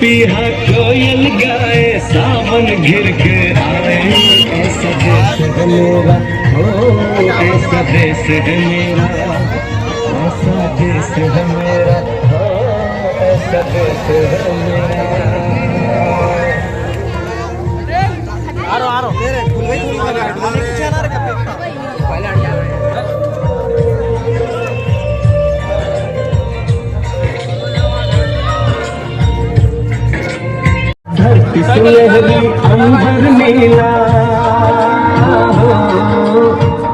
पिपीहा कोयल गाए सावन घिर के आए। ऐसा देश है मेरा, ओ ऐसा देश है मेरा, ऐसा देश है मेरा, ओ ऐसा देश है मेरा। धरती सुनहरी अंबर नीला,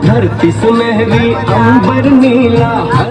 धरती सुनहरी अंबर नीला।